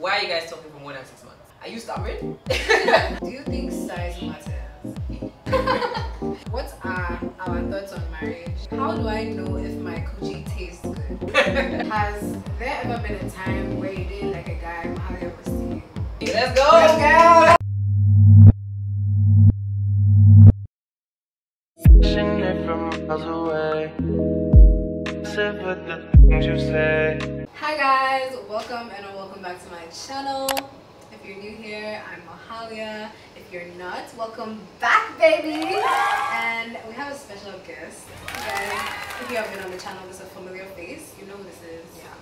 Why are you guys talking for more than 6 months? Are you stubborn? Do you think size matters? What are our thoughts on marriage? How do I know if my coochie tastes good? Has there ever been a time where you didn't like a guy Mathilda was seeing? Let's go! Let's go! From miles away. Sit with the things you say. Hi guys, welcome and welcome back to my channel. If you're new here, I'm Mathilda. If you're not, welcome back, baby. And we have a special guest. Guys, if you have been on the channel, this is a familiar face. You know who this is. Yeah.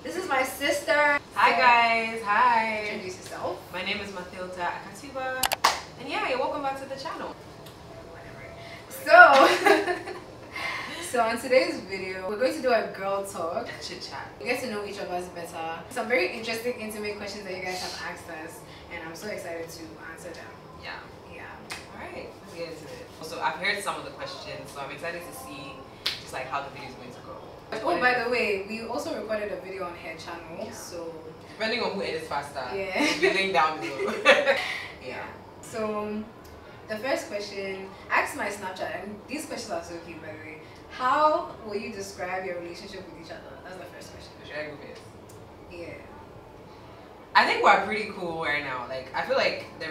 This is my sister. Hi guys, hi. Introduce yourself. My name is Mathilda Akatugba. And yeah, you're welcome back to the channel. So on today's video, we're going to do a girl talk. A chit chat. We get to know each of us better. Some very interesting, intimate questions that you guys have asked us, and I'm so excited to answer them. Yeah. Alright, let's get into it. So I've heard some of the questions, so I'm excited to see just like how the video is going to go. Oh, by the way, we also recorded a video on her channel, Yeah. so Depending on who edits faster, yeah. it'll be linked down below. Yeah. So the first question, ask my Snapchat, and these questions are so cute, by the way. How will you describe your relationship with each other? That's the first question. Should I go first? Yeah. I think we're pretty cool right now. Like, I feel like our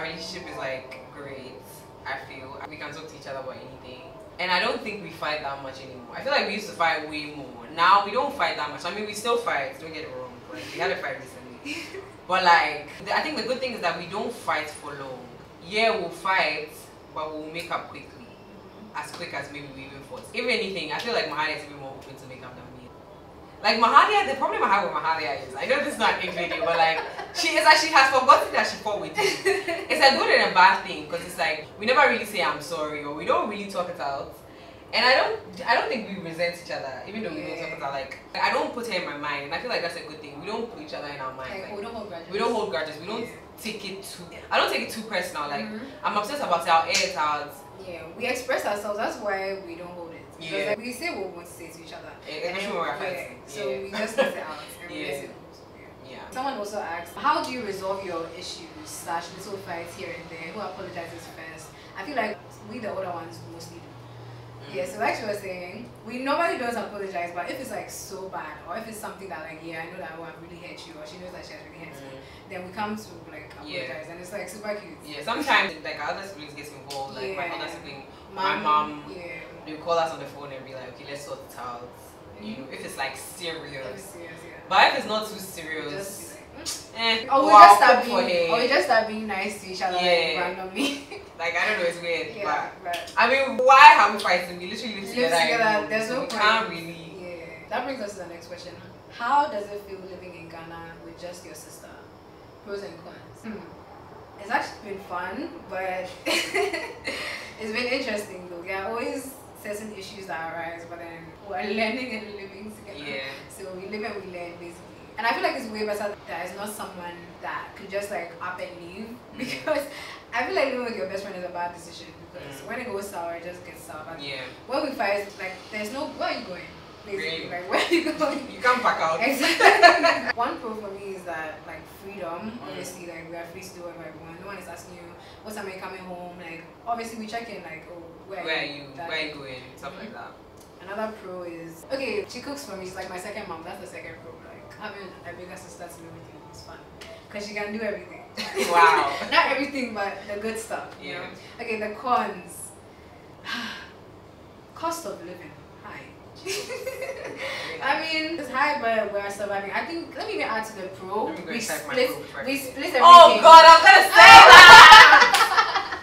relationship is like great. I feel we can talk to each other about anything, and I don't think we fight that much anymore. I feel like we used to fight way more. Now we don't fight that much. I mean, we still fight. Don't get it wrong. Like, we had a fight recently, but like, I think the good thing is that we don't fight for long. Yeah, we'll fight, but we'll make up quickly. As quick as maybe we even fought. If anything, I feel like Mahalia is even more open to make up than me. Like Mahalia, the problem I have with Mahalia is, I know this is not a video, but like, she has forgotten that she fought with me. It's a good and a bad thing, because it's like, we never really say I'm sorry, or we don't really talk it out. And I don't think we resent each other, even though we don't talk it out. Like, I don't put her in my mind, and I feel like that's a good thing. We don't put each other in our mind. Like, we don't hold grudges. We don't hold grudges. We don't take it too. I don't take it too personal. Like, I'm upset about it, I'll air it out. Yeah, we express ourselves. That's why we don't hold it. Because Yeah. like, we say what we want to say to each other. Especially when we're fighting. So we just let it out. And we let it go. Yeah. Someone also asked, how do you resolve your issues / little fights here and there? Who apologizes first? I feel like we the older ones mostly do. Yeah, so like she was saying, we normally don't apologize, but if it's like so bad, or if it's something that like, yeah, I know that I've really hurt you, or she knows that she has really hurt me, then we come to like apologize, and it's like super cute. Yeah, sometimes like our other siblings get involved, like my other sibling, my mom, yeah. they call us on the phone and be like, okay, let's sort it out. You know, if it's like serious. Yeah. But if it's not too serious, Just be like, or we just start being nice to each other like, randomly. Like, I don't know, it's weird. Yeah, but I mean, why have we fighting? We literally live together. There's no we point. can't really. Yeah. That brings us to the next question. How does it feel living in Ghana with just your sister? Pros and cons. It's actually been fun, but it's been interesting though. There are always certain issues that arise, but then we're learning and living together. Yeah. So we live and we learn basically. And I feel like it's way better that it's not someone that could just like up and leave, because I feel like living with your best friend is a bad decision, because when it goes sour, it just gets sour. But when we fight, like, there's no, where are you going? Basically, like, where are you going? You can't pack out. Exactly. One pro for me is that, like, freedom. Obviously, like, we are free to do whatever we want. No one is asking you, what time are you coming home? Like, obviously, we check in, like, oh, where are you going? Stuff like that. Another pro is, okay, she cooks for me. She's like my second mom. That's the second pro. Like, having a bigger sister to live with you is fun, because she can do everything. Wow. Not everything, but the good stuff. You know? Okay, the cons. Cost of living. High. I mean, it's high, but we're surviving. I think, let me even add to the pro. We split everything. Oh God, I'm gonna say that!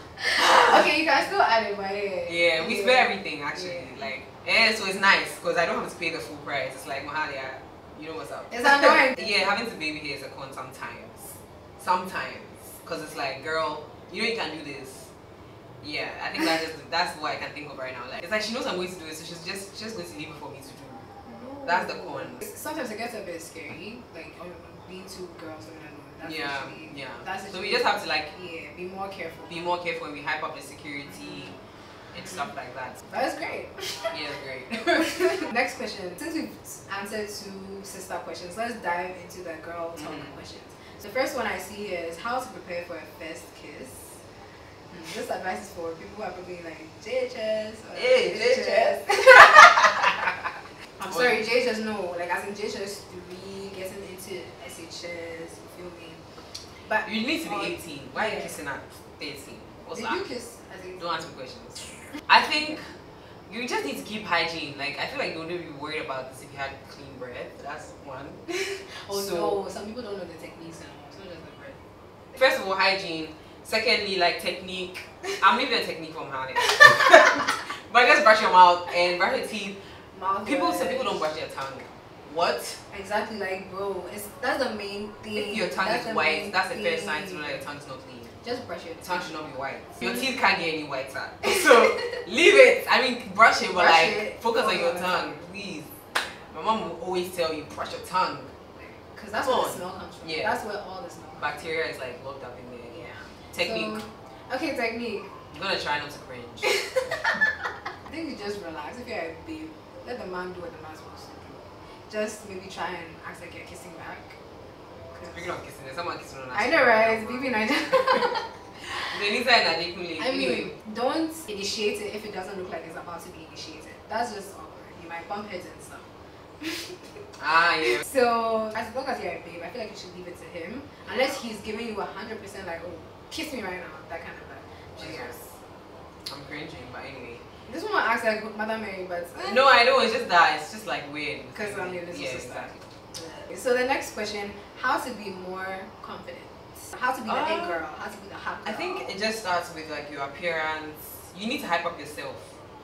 Okay, you can still add it, but yeah, we split everything actually. Like, so it's nice, because I don't have to pay the full price. It's like, Mahalia, you know what's up. It's annoying. Yeah, having to baby here is a con sometimes. Because it's like, girl, you know you can do this. Yeah, I think that's what I can think of right now. Like, it's like she knows I'm going to do it, so she's just going to leave it for me to do. No. That's the con. Sometimes it gets a bit scary, like being two girls living alone. That's so we just have to like be more careful. Be more careful, and we hype up the security and stuff like that. That was great. Yeah, great. Next question. Since we've answered 2 sister questions, let's dive into the girl talk questions. So the first one I see here is how to prepare for a first kiss. This advice is for people who are probably like JHS or JHS. I'm sorry, JHS no. Like as in JHS 3, getting into SHS, you feel me? But you need to be 18. Why are you kissing at 13? What's that? Did you kiss at 18? Don't ask me questions. I think you just need to keep hygiene. Like I feel like you wouldn't be worried about this if you had clean breath. That's one. No, some people don't know the techniques and it's not just the breath. First of all, hygiene. Secondly, like technique. I'm leaving a technique from Hannah. But just brush your mouth and brush your teeth. Some people don't brush their tongue. What? Exactly, like bro, that's the main thing. If your tongue is white, that's the first sign to know that your tongue's not clean. Just brush your teeth. Tongue should not be white. Your teeth can't get any whiter. So leave it. I mean, brush it, but focus on your tongue, please. My mom will always tell you brush your tongue. Because that's where the smell comes from. Yeah. That's where all the smell comes from. Bacteria is like locked up in there. Yeah. Technique. So, okay, technique. I'm gonna try not to cringe. I think you just relax. If you're a babe, let the man do what the man's supposed to do. Just maybe try and act like you're kissing back. Speaking of kissing, there's someone kissing on us. I know, right? It's BB Niger. I mean, don't initiate it if it doesn't look like it's about to be initiated. That's just awkward. You might bump heads and stuff. Yeah. So, as long as you're a babe, I feel like you should leave it to him. Unless he's giving you 100% like, oh, kiss me right now. That kind of like. Jesus. I'm cringing, but anyway. This one acts like Mother Mary, but no, I know. It's just that it's just like weird because I'm your little sister. Exactly. So the next question: how to be more confident? How to be the big girl? How to be the hot girl? I think it just starts with like your appearance. You need to hype up yourself,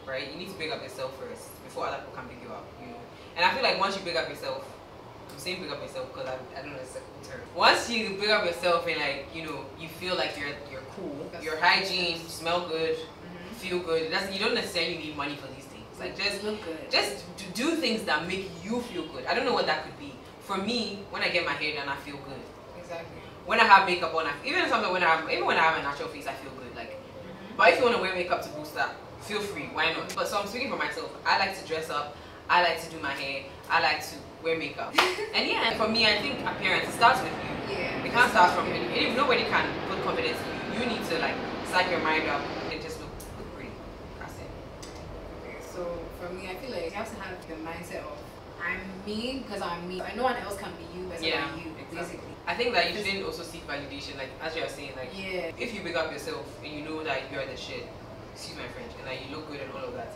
right? You need to big up yourself first before other people can big you up. You know. And I feel like once you big up yourself, I'm saying big up yourself because I don't know the second term. Once you big up yourself and like you know you feel like you're cool, your hygiene, you smell good. Feel good. You don't necessarily need money for these things. Like just look good. Just do things that make you feel good. I don't know what that could be. For me, when I get my hair done, I feel good. Exactly. When I have makeup on, even when I have a natural face, I feel good. Like, but if you want to wear makeup to boost that, feel free. Why not? But so I'm speaking for myself. I like to dress up. I like to do my hair. I like to wear makeup. And yeah, for me, I think appearance starts with you. Yeah. It can't start from you. If nobody can put confidence in you, you need to like psych your mind up. So for me, I feel like you have to have the mindset of I'm me because I'm me. No one else can be you better than you, basically. I think that you shouldn't also seek validation, like as you are saying, like if you big up yourself and you know that you're the shit, excuse my French, and that you look good and all of that,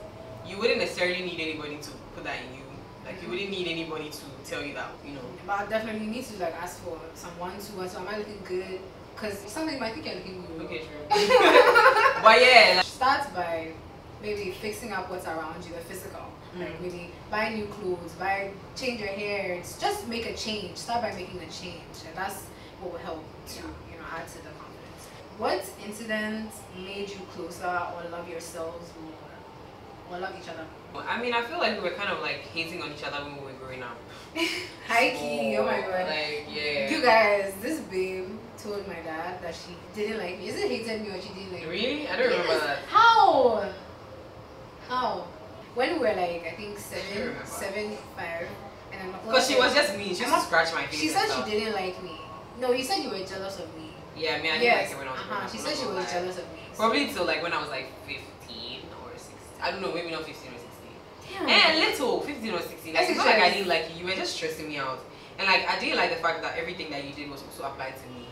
you wouldn't necessarily need anybody to put that in you. Like you wouldn't need anybody to tell you that, you know. But definitely you need to like ask for someone to am I looking good? Because something might think you're looking good. Okay, true. But yeah, start by maybe fixing up what's around you, the physical. Like maybe buy new clothes, change your hair. Just make a change. Start by making a change, and that's what will help to add to the confidence. What incident made you closer or love yourselves more, or love each other more? I mean, I feel like we were kind of like hating on each other when we were growing up. High key, oh my god. Like yeah. You guys, this babe told my dad that she didn't like me. Is it hated me or she didn't like me? Really? I don't remember that. How? When we were like, I think 7, 5, and I'm like, because she was just mean. She used to scratch my face. She said she didn't like me. No, you said you were jealous of me. Yeah, I mean, I didn't like her when I was growing up. She said she was jealous of me. Probably till like when I was like 15 or 16. I don't know, maybe not 15 or 16. Damn. And little, 15 or 16. Like, it's not like I didn't like you. You were just stressing me out. And like, I didn't like the fact that everything that you did was also applied to me.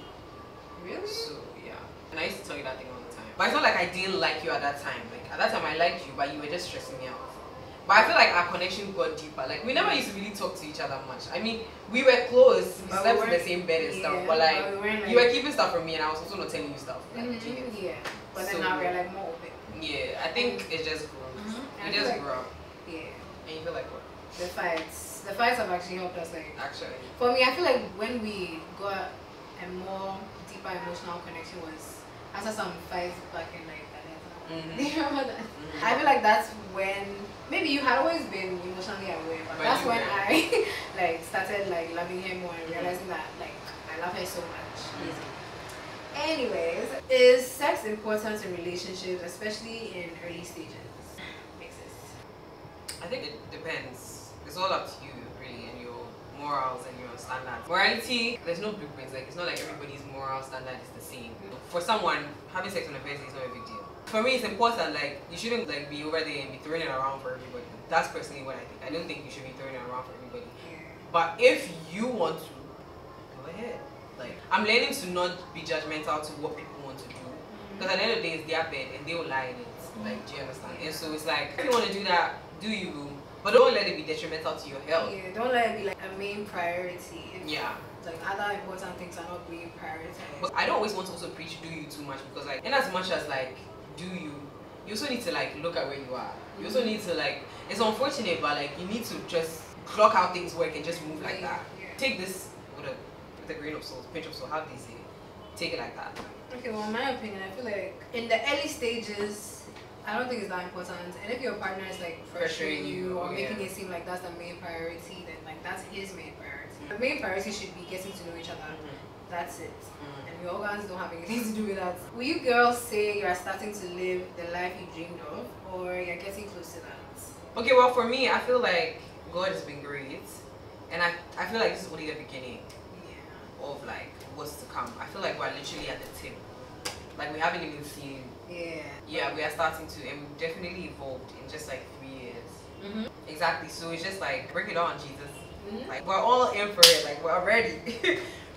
Really? So, yeah. And I used to tell you that thing all the time. But it's not like I didn't like you at that time. Like, at that time I liked you, but you were just stressing me out. But I feel like our connection got deeper. Like, we never used to really talk to each other much. I mean, we were close. We slept in the same bed and stuff. But like, you were keeping stuff from me and I was also not telling you stuff. Like, yeah. But then now we're like more open. Yeah, I think it just grew. We just grew up. Yeah. And you feel like what? The fights have actually helped us. Like, actually. For me, I feel like when we got a more deeper emotional connection was after some fights back in like do you remember that? I feel like that's when maybe you had always been emotionally aware, but that's when I like started like loving her more and realizing that like I love her so much. anyways, is sex important in relationships, especially in early stages? I think it depends. It's all up to you, really, and your morals and your standards. Morality, there's no blueprints. Like, it's not like everybody's moral standard is the same. For someone, having sex on a first date is not a big deal. For me, it's important. Like, you shouldn't like be over there and be throwing it around for everybody. That's personally what I think. I don't think you should be throwing it around for everybody. But if you want to, go ahead. Like, I'm learning to not be judgmental to what people want to do. Because at the end of the day, it's their bed and they will lie in it. Like, do you understand? And so it's like, if you want to do that, do you? But don't let it be detrimental to your health. Yeah, don't let it be like a main priority. Yeah. Like other important things are not being prioritized. But I don't always want to also preach do you too much, because like, in as much as like do you also need to like look at where you are. You also need to like, it's unfortunate, but like you need to just clock how things work and just move like that. Yeah. Take this with a grain of salt, pinch of salt, how do they say? Take it like that. Okay, well in my opinion, I feel like in the early stages I don't think it's that important, and if your partner is like pressuring you or making it seem like that's the main priority, then like that's his main priority. The main priority should be getting to know each other. That's it. And your organs don't have anything to do with that. Will you girls say you're starting to live the life you dreamed of, or you're getting close to that? Okay, well for me, I feel like God has been great, and I feel like this is only the beginning of like what's to come. I feel like we're literally at the tip. Like we haven't even seen. Yeah, we are starting to, and we've definitely evolved in just like 3 years. Exactly. So it's just like bring it on, Jesus. Like we're all in for it. Like we're ready.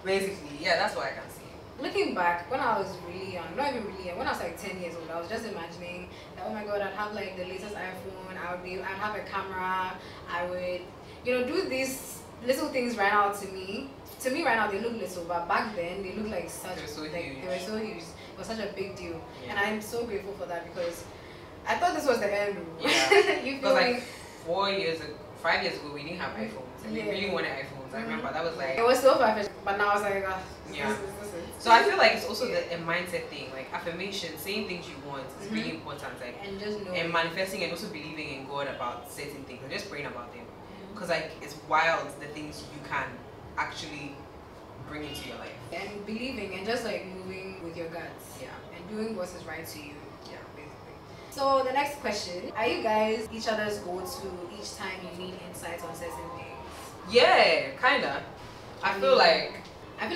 Basically, yeah, that's what I can see. Looking back, when I was really young, not even really young, when I was like 10 years old, I was just imagining that, oh my God, I'd have like the latest iPhone. I'd have a camera. I would, you know, do these little things right now to me. To me right now they look little, but back then they look like such. They were so huge. They were so huge. It was such a big deal, and I'm so grateful for that because I thought this was the end. Yeah, you because like 5 years ago, we didn't have iPhones, and we really wanted iPhones. I remember that was like it was so perfect, but now it's like yeah. This. So I feel like it's also a mindset thing, like affirmation, saying things you want is really important, like and just know and manifesting and also believing in God about certain things and just praying about them, because like it's wild the things you can actually bring into your life and believing and just like moving with your guts, and doing what is right to you, basically. So the next question: are you guys each other's go-to each time you need insights on certain things? Yeah, kinda. I feel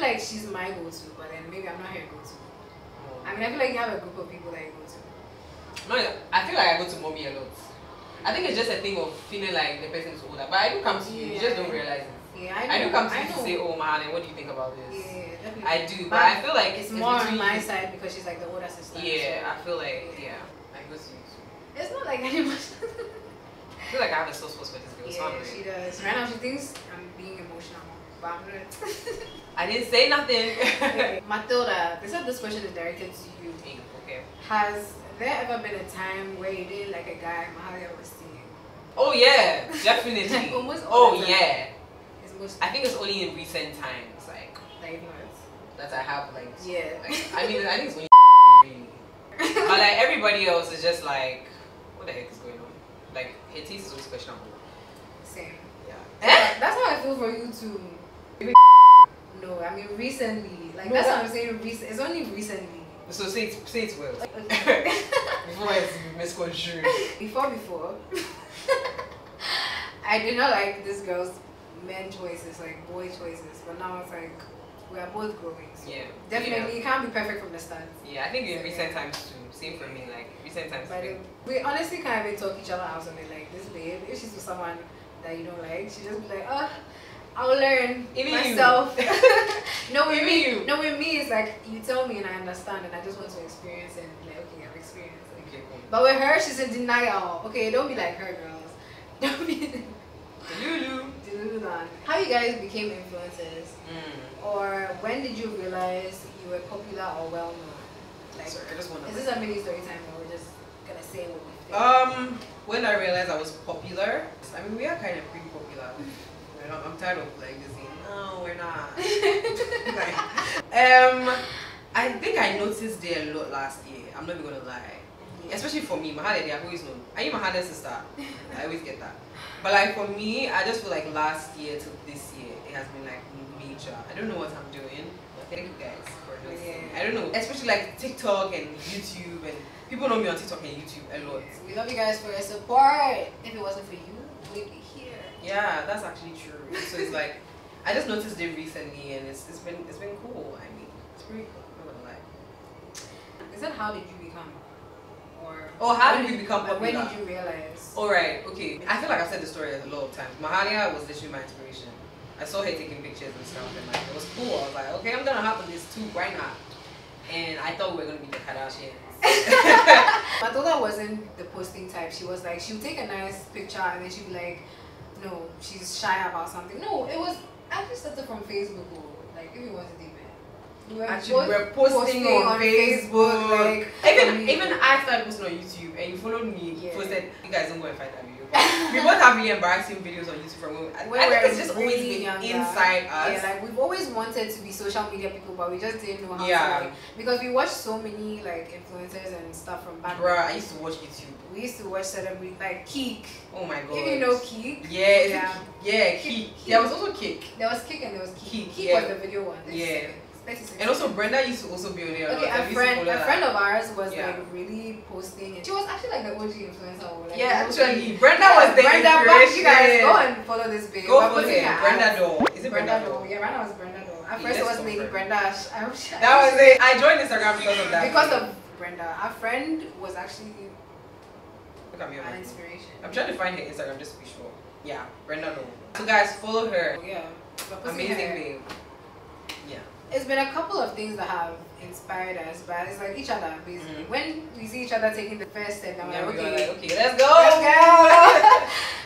like she's my go-to, but then maybe I'm not her go-to. I mean, I feel like you have a group of people that you go to. No, I feel like I go to mommy a lot. I think it's just a thing of feeling like the person's older, but I do come to you. You just don't realize it. Yeah, I do come to you to say, oh man, what do you think about this? Yeah, definitely. I do, but I feel like it's more on my side because she's like the older sister. Yeah, so I feel like I go to you too. It's not like any much. I feel like I have a soft spot for this girl. Yeah, she does. Right now she thinks I'm being emotional, but I'm not. I didn't say nothing. Okay. Mathilda, they said this question is directed to you. Okay. Has there ever been a time where you didn't like a guy Mahalia was seeing? Oh yeah, definitely. Like almost all the time. Yeah. I think it's only in recent times, like that I have like. Yeah. Like, I mean, I think it's only really. But like everybody else is just like, what the heck is going on? Like her taste is always questionable. Same. Yeah. That's how I feel for you too. No, I mean recently. Like that's what I'm saying. It's only recently. So say it well. Okay. Before it's misconstrued. Before. I did not like this girl's men choices, like boy choices, but now it's like we are both growing. So definitely, you can't be perfect from the start. Yeah, I think in recent times too. Same for me, like recent times. But we honestly can't even talk each other out on it. Like this babe, if she's with someone that you don't like, she just be like, oh, I'll learn myself. No, with me, it's like you tell me and I understand, and I just want to experience and be like, okay, I've experienced. Like, okay, cool. But with her, she's in denial. Okay, don't be like her, girls. Don't be. Lulu. How you guys became influencers, or when did you realize you were popular or well known? Like, sorry, I just want to. Is this a mini story time, or we're just gonna say what we think? When I realized I was popular, I mean we are kind of pretty popular. I'm tired of like just saying no, we're not. Like, I think I noticed it a lot last year. I'm not even gonna lie. Especially for me, Mathilda, I've always known. Are you Mathilda's sister? I always get that. But like for me, I just feel like last year to this year, it has been like major. I don't know what I'm doing, Thank you guys for listening. I don't know, especially like TikTok and YouTube, and people know me on TikTok and YouTube a lot. We love you guys for your support. If it wasn't for you, we'd be here. Yeah, that's actually true. So it's like I just noticed it recently, and it's been cool. I mean, it's pretty cool. I'm not gonna lie. Is that how did you become? Or how did we become popular? When did you realize? Alright, okay. I feel like I've said the story a lot of times. Mathilda was literally my inspiration. I saw her taking pictures and stuff, and like it was cool. I was like, okay, I'm gonna hop on this too. Why not? And I thought we were gonna be the Kardashians. Mathilda wasn't the posting type. She was like, she would take a nice picture and then she'd be like, no, she's shy about something. No, it was actually started from Facebook. Like, if you want to deep it. We're posting on Facebook. Like, even I started posting on YouTube, and you followed me. Posted. You guys don't go and find that video. We both have really embarrassing videos on YouTube from when I think it's just always been inside us. Yeah, like we've always wanted to be social media people, but we just didn't know how to. Like, because we watched so many like influencers and stuff from back. Bruh, I used to watch YouTube. We used to watch celebrity like Keek. Oh my god. If you know Keek. Yeah, Keek. There was also Keek. There was Keek and there was Keek. Keek was the video one. Yeah. And also Brenda used to also be on there. Okay, a friend of ours was like really posting, and she was actually like the OG influencer. Like, actually, Brenda was the inspiration. You guys go and follow this babe. Go follow her. Brenda Doll. Is it Brenda Doll? Yeah, Brenda was Brenda Doll. At first it was Lady Brenda. That was it. I joined Instagram because of that. Because of Brenda. Our friend was actually an inspiration. I'm trying to find her Instagram just to be sure. Yeah, Brenda Doll. So guys, follow her. Yeah. Amazing babe. Yeah. It's been a couple of things that have inspired us, but it's like each other basically. When we see each other taking the first step, I'm like, okay, let's go.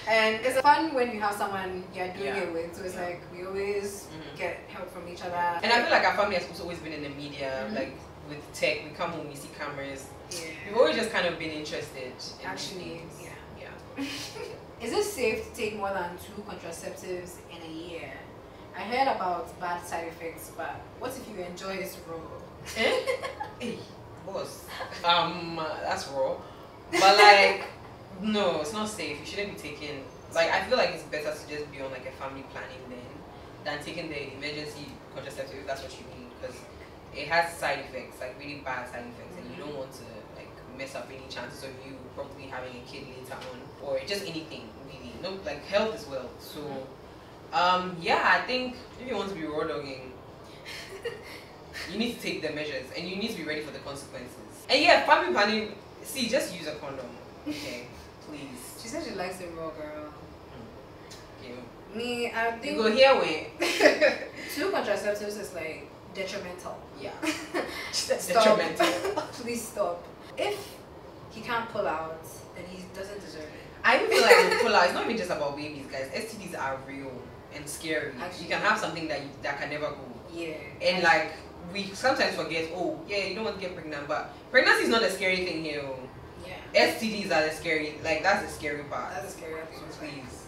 And it's fun when you have someone you're doing it with. So it's like we always get help from each other. And I feel like our family has also always been in the media, like with tech. We come home, we see cameras. Yeah. We've always just kind of been interested. Actually, yeah. Is it safe to take more than 2 contraceptives in a year? I heard about bad side effects, but what if you enjoy this raw? Hey, boss. That's raw. But like, no, it's not safe. You shouldn't be taking. Like, I feel like it's better to just be on like a family planning than taking the emergency contraceptive if that's what you need, because it has side effects, like really bad side effects, and you don't want to like mess up any chances of you probably having a kid later on, or just anything really. No, like health as well. So. Yeah, I think if you want to be raw dogging, you need to take the measures and you need to be ready for the consequences. And yeah, family planning, see, just use a condom, okay? Please. She said she likes it raw, girl. Okay. Me, I think. You go here with 2 contraceptives is like detrimental. Yeah. Stop. Detrimental. Please stop. If he can't pull out, then he doesn't deserve it. I even feel like with pull out, it's not even just about babies, guys. STDs are real and scary. Actually, you can have something that can never go. Yeah. And like we sometimes forget, oh yeah, you don't want to get pregnant, but pregnancy is not a scary thing here. Yeah. STDs are the scary, like that's the scary part. That's the scary thing. So please,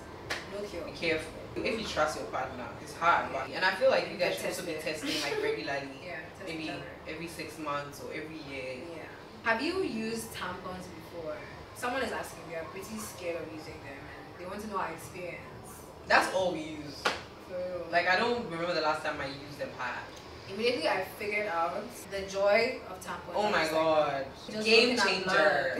no cure. Be careful. If you trust your partner, it's hard. But, and I feel like you guys should also be testing like regularly. Yeah. Maybe every 6 months or every year. Yeah. Have you used tampons before? Someone is asking, we are pretty scared of using them and they want to know our experience. That's all we use. For real. Like I don't remember the last time I used a pad. Immediately I figured out the joy of tampons. Oh my god. Game changer.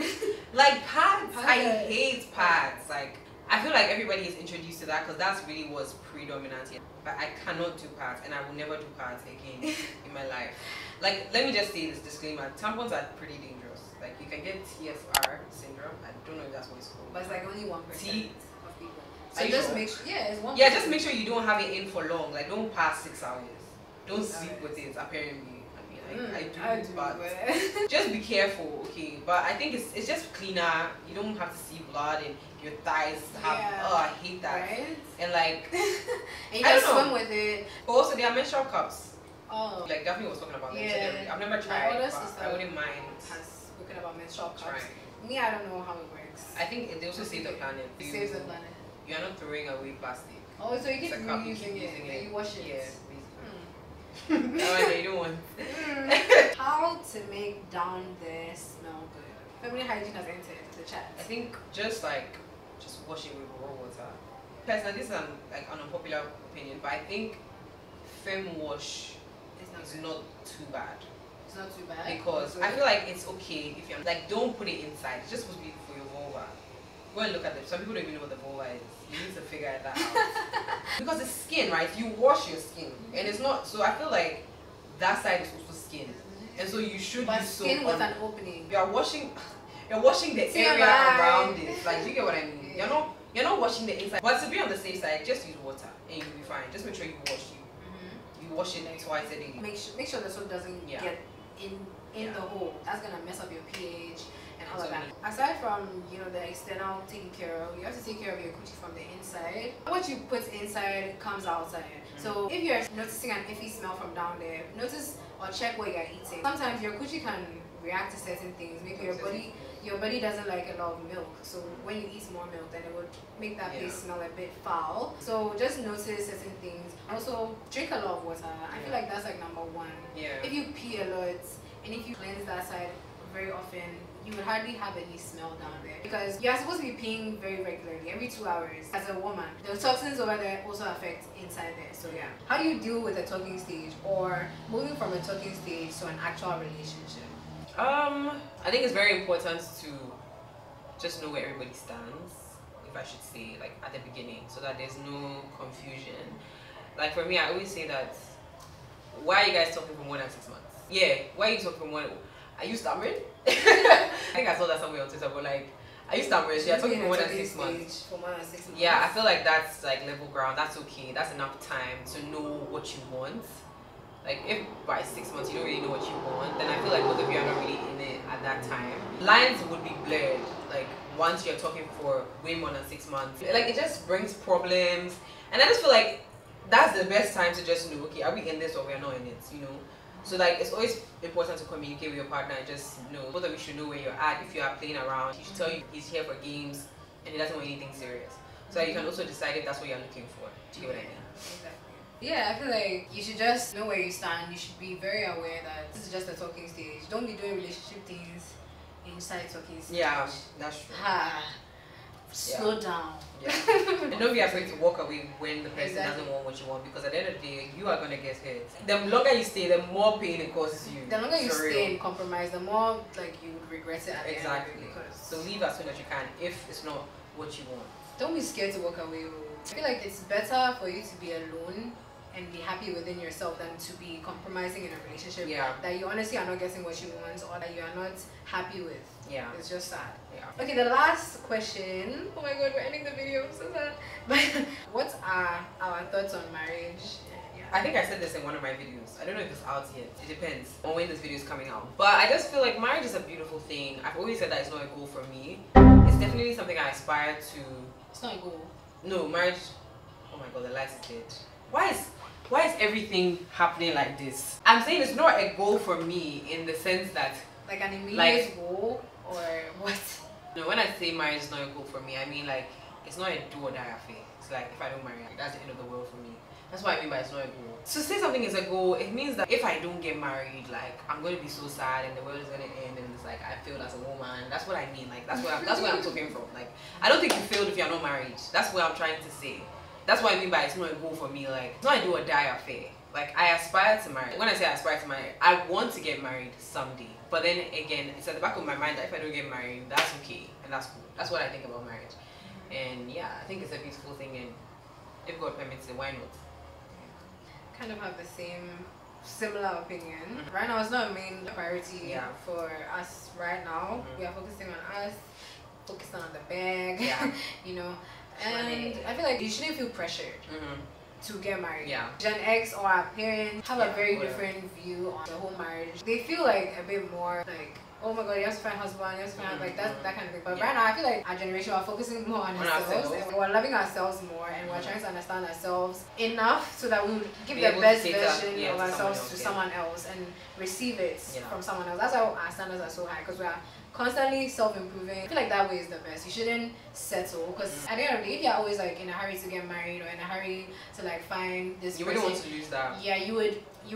Like pads. I hate pads. Like I feel like everybody is introduced to that because that's really was predominant here. But I cannot do pads and I will never do pads again in my life. Like let me just say this disclaimer, tampons are pretty dangerous. Like you can get TSR syndrome. I don't know if that's what it's called. But it's like only 1% of people. So just make sure, it's 1%. Yeah, just make sure you don't have it in for long. Like don't pass 6 hours. Don't sleep with it. Apparently, I mean, I do, but just be careful, okay? But I think it's just cleaner. You don't have to see blood and your thighs have. Oh, I hate that. Right? And like, and you can swim with it. But also, there are menstrual cups. Oh, like Daphne was talking about that. Yeah. I've never tried. But I wouldn't mind. About menstrual cups. Me, I don't know how it works. I think they also save the planet. It saves the planet. You are not throwing away plastic. Oh, so you keep reusing it. You wash it. Yeah. No, you don't want. How to make down there smell good? Family hygiene has entered the chat. I think just wash it with raw water. Personally, this is like an unpopular opinion, but I think fem wash is it's not too bad. It's not too bad. Because I feel like it's okay if you're like, don't put it inside. It's just supposed to be for your vulva. Go and look at them. Some people don't even know what the vulva is. You need to figure that out. Because it's skin, right? You wash your skin, and it's not. So I feel like that side is also skin, and so you should use soap skin with an opening. You're washing the area around it. Like, do you get what I mean? You're not washing the inside. But to be on the safe side, just use water and you'll be fine. Just make sure you wash You wash it twice a day. Make sure the soap doesn't get in the hole. That's gonna mess up your pH and all of that. Aside from the external taking care of, you have to take care of your coochie from the inside. What you put inside comes outside. So if you're noticing an iffy smell from down there, notice or check what you're eating. Sometimes your coochie can react to certain things. Maybe your body doesn't like a lot of milk, so when you eat more milk, then it would make that place smell a bit foul. So just notice certain things. Also, drink a lot of water. I feel like that's like number one. If you pee a lot and if you cleanse that side very often, you would hardly have any smell down there, because you're supposed to be peeing very regularly, every 2 hours. As a woman, the toxins over there also affect inside there. So how do you deal with a talking stage, or moving from a talking stage to an actual relationship? I think it's very important to just know where everybody stands, if I should say, like at the beginning, so that there's no confusion. Like for me, I always say that, why are you guys talking for more than 6 months? Why are you talking for more than... Are you stammering? I think I saw that somewhere on Twitter, but like, are you stammering? So you're talking for more than 6 months. Yeah, I feel like that's like level ground. That's okay. That's enough time to know what you want. Like if by 6 months you don't really know what you want, then I feel like both of you are not really in it at that time. Lines would be blurred. Like once you're talking for way more than 6 months, like it just brings problems. And I just feel like that's the best time to just know, okay, are we in this or we are not in it? So like it's always important to communicate with your partner and just know. Both of you should know where you're at. If you are playing around, he should tell you he's here for games and he doesn't want anything serious. So you can also decide if that's what you're looking for. Do you get what I mean? Exactly. Yeah, I feel like you should just know where you stand. You should be very aware that this is just a talking stage. Don't be doing relationship things inside talking stage. Yeah, that's true. Slow down. And don't be afraid to walk away when the person doesn't want what you want, because at the end of the day, you are going to get hurt. The longer you stay, the more pain it causes you. The longer you stay in compromise, the more like you would regret it at the end. So leave as soon as you can if it's not what you want. Don't be scared to walk away. I feel like it's better for you to be alone and be happy within yourself than to be compromising in a relationship that you honestly are not getting what you want, or that you are not happy with. It's just sad. Okay, the last question. Oh my god, we're ending the video. I'm so sad. But what are our thoughts on marriage? I think I said this in one of my videos. I don't know if it's out yet. It depends on when this video is coming out. But I just feel like marriage is a beautiful thing. I've always said that it's not a goal for me. It's definitely something I aspire to. It's not a goal. No, marriage. Oh my god, the light is dead. Why is everything happening like this? I'm saying it's not a goal for me in the sense that like an immediate goal, or what? No, when I say marriage is not a goal for me, I mean like it's not a do or die affair. It's like if I don't marry, that's the end of the world for me. That's what I mean by it's not a goal. To say something is a goal, it means that if I don't get married, like I'm going to be so sad and the world is going to end, and it's like I failed as a woman. That's what I mean. Like that's where I'm talking from. Like I don't think you failed if you're not married. That's what I'm trying to say. That's what I mean by it's not a goal for me. Like it's not a do or die affair. Like I aspire to marry. When I say I aspire to marry, I want to get married someday. But then again, it's at the back of my mind that if I don't get married, that's okay and that's cool. That's what I think about marriage. And yeah, I think it's a beautiful thing, and if God permits it, why not? Kind of have the similar opinion. Right now, it's not a main priority for us right now. We are focusing on us, focusing on the bag, and I feel like you shouldn't feel pressured to get married. Gen X or our parents have a very different view on the whole marriage. They feel like a bit more like, oh my god, you have to find a husband, you have to find like that kind of thing. But right now, I feel like our generation are focusing more on ourselves, and we're loving ourselves more, and we're trying to understand ourselves enough so that we would give the best version of ourselves to someone else and receive it from someone else. That's why our standards are so high, because we are constantly self-improving. I feel like that way is the best. You shouldn't settle, because at the end of the day, if you're always like in a hurry to get married or in a hurry to like find this person, wouldn't want to lose that. Yeah, you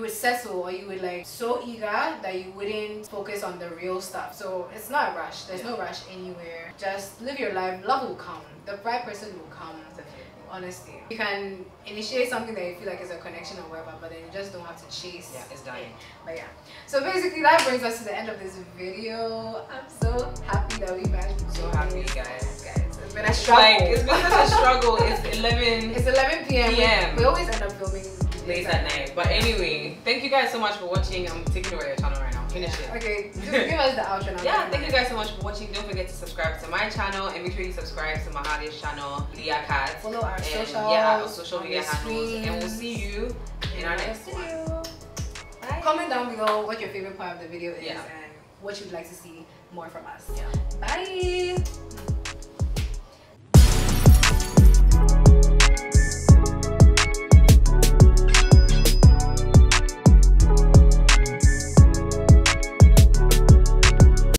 would settle, or you would like so eager that you wouldn't focus on the real stuff. So it's not a rush. There's no rush anywhere. Just live your life. Love will come. The right person will come. honestly. You can initiate something that you feel like is a connection or whatever, but then you just don't have to chase. Yeah, it's dying. But yeah. So basically that brings us to the end of this video. I'm so happy that we managed to So happy, guys. It's been a struggle. It's been such a struggle. It's 11. It's 11 p.m. We always end up filming late at night. But anyway, thank you guys so much for watching. I'm taking away your channel right now. Finish it. Okay, just give us the outro now. Yeah, thank you guys so much for watching. Don't forget to subscribe to my channel and make sure you subscribe to Mathilda's channel, Leah Cat. Follow our social media handles. And we'll see you in our next video. Bye. Comment down below what your favorite part of the video is and what you'd like to see more from us. Yeah. Bye.